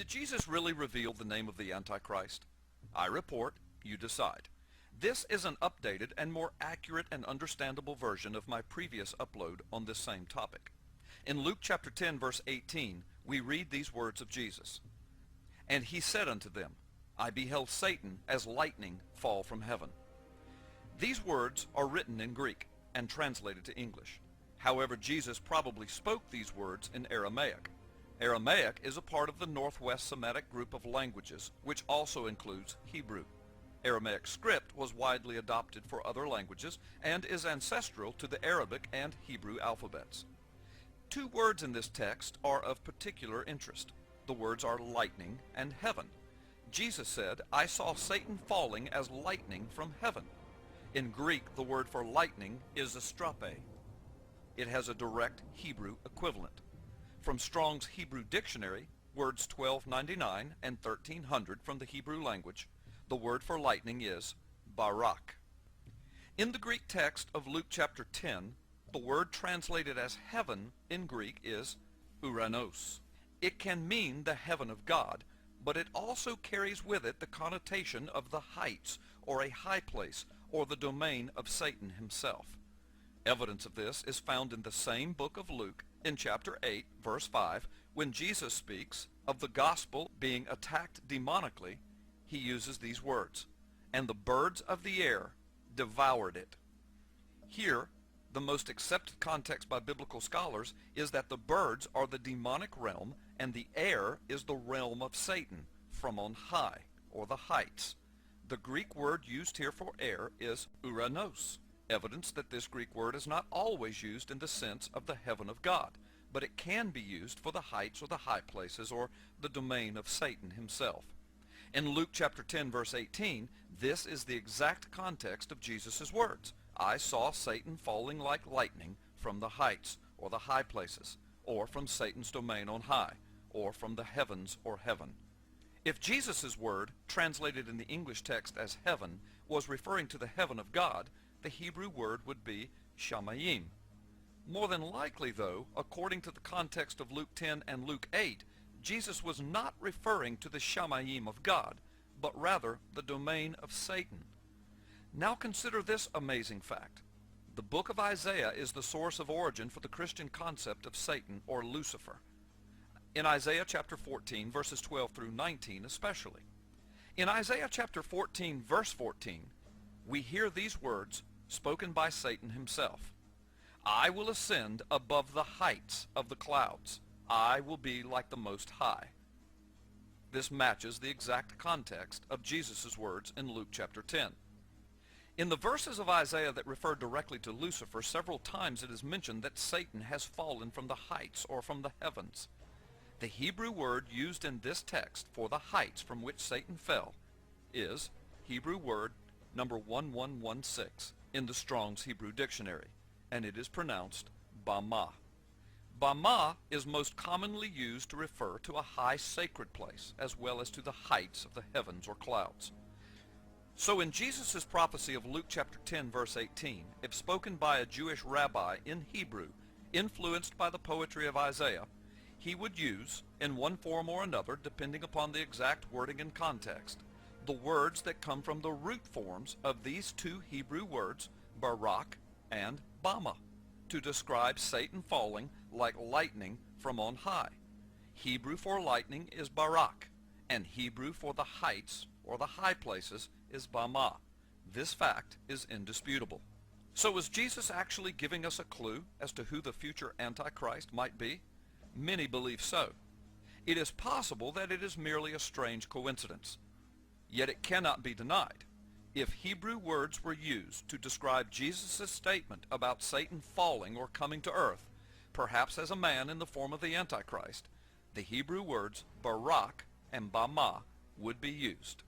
Did Jesus really reveal the name of the Antichrist? I report, you decide. This is an updated and more accurate and understandable version of my previous upload on this same topic. In Luke chapter 10 verse 18, we read these words of Jesus. And he said unto them, I beheld Satan as lightning fall from heaven. These words are written in Greek and translated to English. However, Jesus probably spoke these words in Aramaic. Aramaic is a part of the Northwest Semitic group of languages, which also includes Hebrew. Aramaic script was widely adopted for other languages and is ancestral to the Arabic and Hebrew alphabets. Two words in this text are of particular interest. The words are lightning and heaven. Jesus said, I saw Satan falling as lightning from heaven. In Greek, the word for lightning is astrape. It has a direct Hebrew equivalent. From Strong's Hebrew Dictionary, words 1299 and 1300 from the Hebrew language, the word for lightning is barak. In the Greek text of Luke chapter 10, the word translated as heaven in Greek is uranos. It can mean the heaven of God, but it also carries with it the connotation of the heights, or a high place, or the domain of Satan himself. Evidence of this is found in the same book of Luke, in chapter 8, verse 5, when Jesus speaks of the gospel being attacked demonically. He uses these words, and the birds of the air devoured it. Here, the most accepted context by biblical scholars is that the birds are the demonic realm and the air is the realm of Satan, from on high, or the heights. The Greek word used here for air is uranos, evidence that this Greek word is not always used in the sense of the heaven of God, but it can be used for the heights or the high places or the domain of Satan himself. In Luke chapter 10 verse 18, this is the exact context of Jesus' words. I saw Satan falling like lightning from the heights or the high places, or from Satan's domain on high, or from the heavens or heaven. If Jesus' word, translated in the English text as heaven, was referring to the heaven of God, the Hebrew word would be shamayim. More than likely, though, according to the context of Luke 10 and Luke 8, Jesus was not referring to the shamayim of God, but rather the domain of Satan. Now consider this amazing fact. The book of Isaiah is the source of origin for the Christian concept of Satan or Lucifer. In Isaiah chapter 14, verses 12 through 19 especially. In Isaiah chapter 14, verse 14, we hear these words spoken by Satan himself. I will ascend above the heights of the clouds. I will be like the Most High. This matches the exact context of Jesus' words in Luke chapter 10. In the verses of Isaiah that refer directly to Lucifer, several times it is mentioned that Satan has fallen from the heights or from the heavens. The Hebrew word used in this text for the heights from which Satan fell is Hebrew word number 1116 in the Strong's Hebrew Dictionary, and it is pronounced Bama. Bama is most commonly used to refer to a high sacred place, as well as to the heights of the heavens or clouds. So in Jesus' prophecy of Luke chapter 10 verse 18, if spoken by a Jewish rabbi in Hebrew, influenced by the poetry of Isaiah, he would use, in one form or another, depending upon the exact wording and context, the words that come from the root forms of these two Hebrew words, barak and bama, to describe Satan falling like lightning from on high. Hebrew for lightning is barak, and Hebrew for the heights or the high places is bama. This fact is indisputable. So is Jesus actually giving us a clue as to who the future Antichrist might be? Many believe so. It is possible that it is merely a strange coincidence. Yet it cannot be denied. If Hebrew words were used to describe Jesus' statement about Satan falling or coming to earth, perhaps as a man in the form of the Antichrist, the Hebrew words barak and bama would be used.